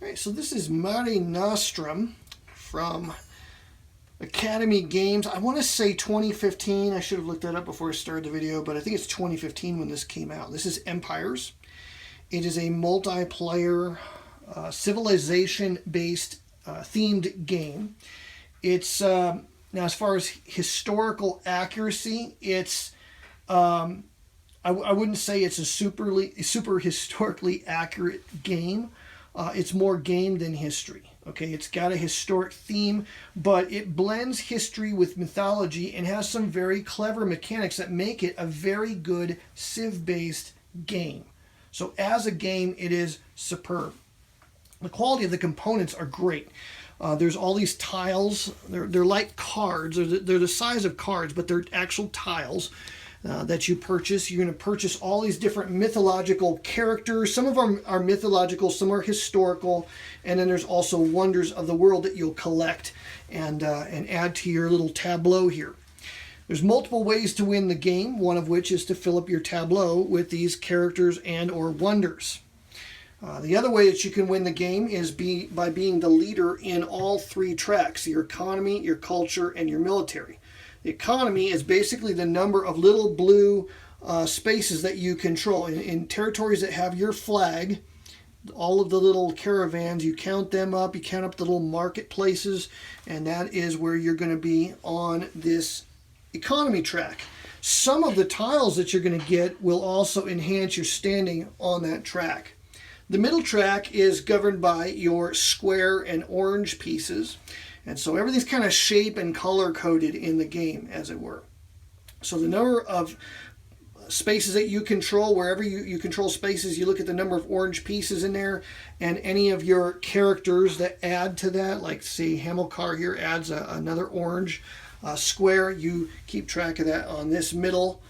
Alright, so this is Mare Nostrum from Academy Games. I want to say 2015. I should have looked that up before I started the video, but I think it's 2015 when this came out. This is Empires. It is a multiplayer, civilization-based themed game. It's, now as far as historical accuracy, it's, I wouldn't say it's a super historically accurate game. It's more game than history. Okay, it's got a historic theme, but it blends history with mythology and has some very clever mechanics that make it a very good Civ-based game. So as a game, it is superb. The quality of the components are great. There's all these tiles. They're like cards. They're the size of cards, but they're actual tiles that you purchase. You're going to purchase all these different mythological characters. Some of them are mythological, some are historical, and then there's also wonders of the world that you'll collect and add to your little tableau here. There's multiple ways to win the game, one of which is to fill up your tableau with these characters and or wonders. The other way that you can win the game is by being the leader in all three tracks: your economy, your culture, and your military. The economy is basically the number of little blue spaces that you control. In territories that have your flag, all of the little caravans, you count them up, you count up the little marketplaces, and that is where you're going to be on this economy track. Some of the tiles that you're going to get will also enhance your standing on that track. The middle track is governed by your square and orange pieces. And so everything's kind of shape and color coded in the game, as it were. So the number of spaces that you control, wherever you control spaces, you look at the number of orange pieces in there, and any of your characters that add to that, like say Hamilcar here adds another orange square. You keep track of that on this middle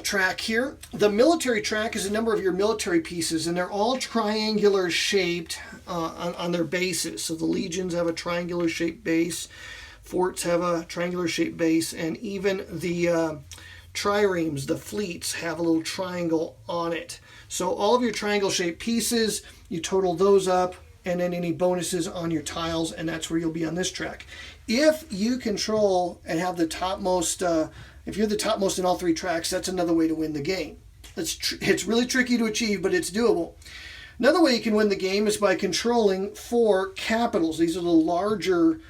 track here. The military track is a number of your military pieces, and they're all triangular shaped on their bases. So the legions have a triangular shaped base, forts have a triangular shaped base, and even the triremes, the fleets, have a little triangle on it. So all of your triangle shaped pieces, you total those up, and then any bonuses on your tiles, and that's where you'll be on this track. If you control and have the topmost if you're the topmost in all three tracks, that's another way to win the game. It's really tricky to achieve, but it's doable. Another way you can win the game is by controlling 4 capitals. These are the larger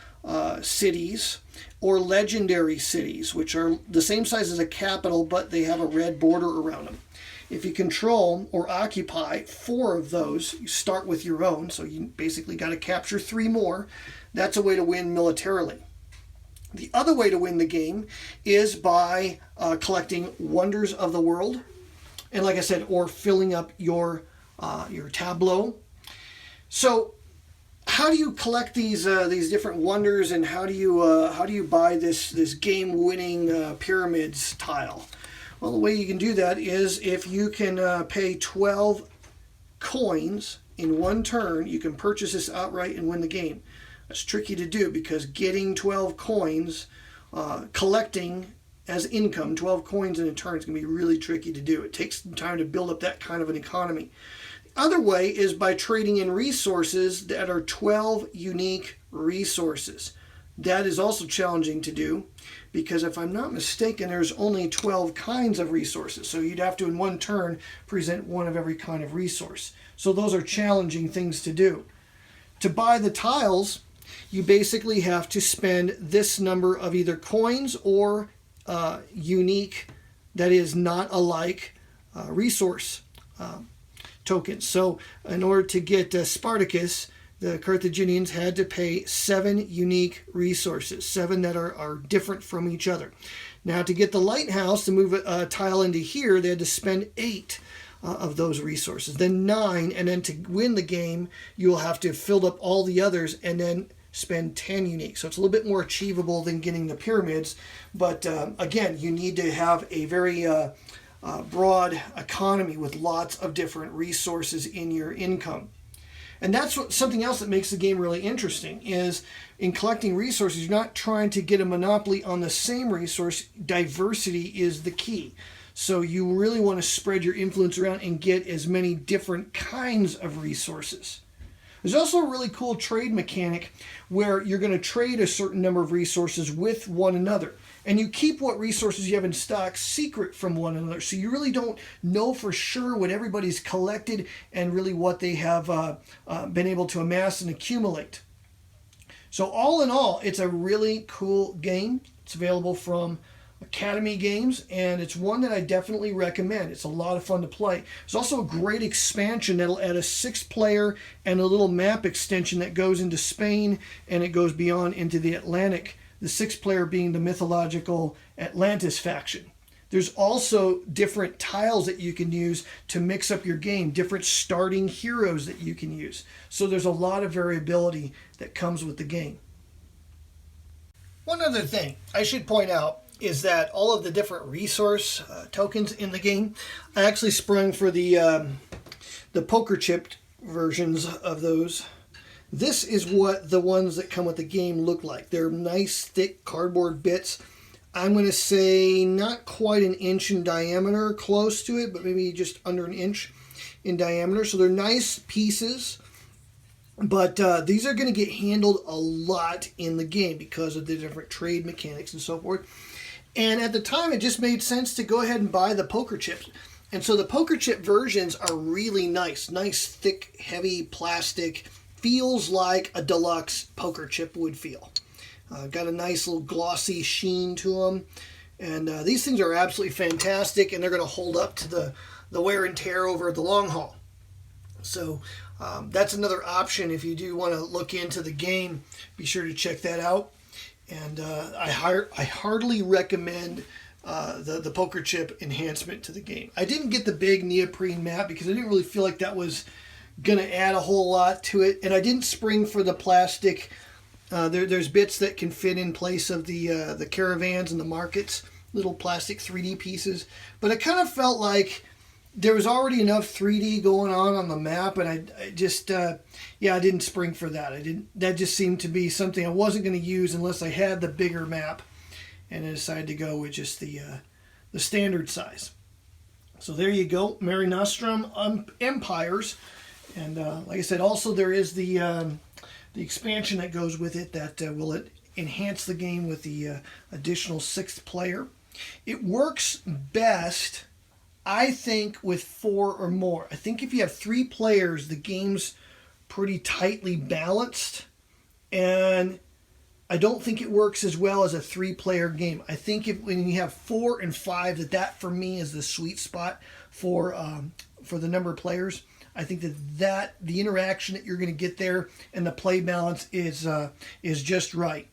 cities or legendary cities, which are the same size as a capital, but they have a red border around them. If you control or occupy 4 of those, you start with your own, so you basically got to capture 3 more. That's a way to win militarily. The other way to win the game is by collecting wonders of the world, and like I said, or filling up your tableau. So, how do you collect these different wonders, and how do you buy this game-winning pyramids tile? Well, the way you can do that is if you can pay 12 coins in one turn, you can purchase this outright and win the game. It's tricky to do because getting 12 coins, collecting as income, 12 coins in a turn is going to be really tricky to do. It takes some time to build up that kind of an economy. The other way is by trading in resources that are 12 unique resources. That is also challenging to do because if I'm not mistaken, there's only 12 kinds of resources. So you'd have to, in one turn, present one of every kind of resource. So those are challenging things to do. To buy the tiles, you basically have to spend this number of either coins or unique, that is not alike, resource tokens. So in order to get Spartacus, the Carthaginians had to pay 7 unique resources, 7 that are different from each other. Now to get the lighthouse, to move a tile into here, they had to spend 8 of those resources, then 9, and then to win the game, you will have to have filled up all the others and then spend 10 unique. So it's a little bit more achievable than getting the pyramids, but again, you need to have a very broad economy with lots of different resources in your income. And that's something else that makes the game really interesting, is in collecting resources, you're not trying to get a monopoly on the same resource. Diversity is the key. So you really want to spread your influence around and get as many different kinds of resources. There's also a really cool trade mechanic where you're going to trade a certain number of resources with one another. And you keep what resources you have in stock secret from one another. So you really don't know for sure what everybody's collected and really what they have been able to amass and accumulate. So all in all, it's a really cool game. It's available from Academy Games, and it's one that I definitely recommend. It's a lot of fun to play. There's also a great expansion that'll add a 6th player and a little map extension that goes into Spain, and it goes beyond into the Atlantic, the 6th player being the mythological Atlantis faction. There's also different tiles that you can use to mix up your game, different starting heroes that you can use. So there's a lot of variability that comes with the game. One other thing I should point out is that all of the different resource tokens in the game, I actually sprung for the poker chip versions of those. This is what the ones that come with the game look like. They're nice, thick cardboard bits. I'm going to say not quite an inch in diameter, close to it, but maybe just under an inch in diameter. So they're nice pieces, but these are going to get handled a lot in the game because of the different trade mechanics and so forth. And at the time, it just made sense to go ahead and buy the poker chips. And so the poker chip versions are really nice. Nice, thick, heavy plastic. Feels like a deluxe poker chip would feel. Got a nice little glossy sheen to them. And these things are absolutely fantastic, and they're going to hold up to the wear and tear over the long haul. So that's another option if you do want to look into the game. Be sure to check that out. And I heartily recommend the poker chip enhancement to the game. I didn't get the big neoprene map because I didn't really feel like that was going to add a whole lot to it. And I didn't spring for the plastic. There's bits that can fit in place of the caravans and the markets, little plastic 3D pieces. But I kind of felt like there was already enough 3D going on the map, and I just, I didn't spring for that. That just seemed to be something I wasn't going to use unless I had the bigger map, and I decided to go with just the standard size. So there you go, Mare Nostrum Empires, and like I said, also there is the expansion that goes with it that will enhance the game with the additional 6th player. It works best, I think, with 4 or more. I think if you have 3 players, the game's pretty tightly balanced, and I don't think it works as well as a 3-player game. I think when you have 4 and 5, that for me is the sweet spot for the number of players. I think that the interaction that you're going to get there and the play balance is just right.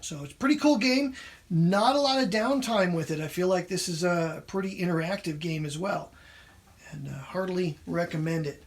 So it's a pretty cool game. Not a lot of downtime with it. I feel like this is a pretty interactive game as well. And heartily recommend it.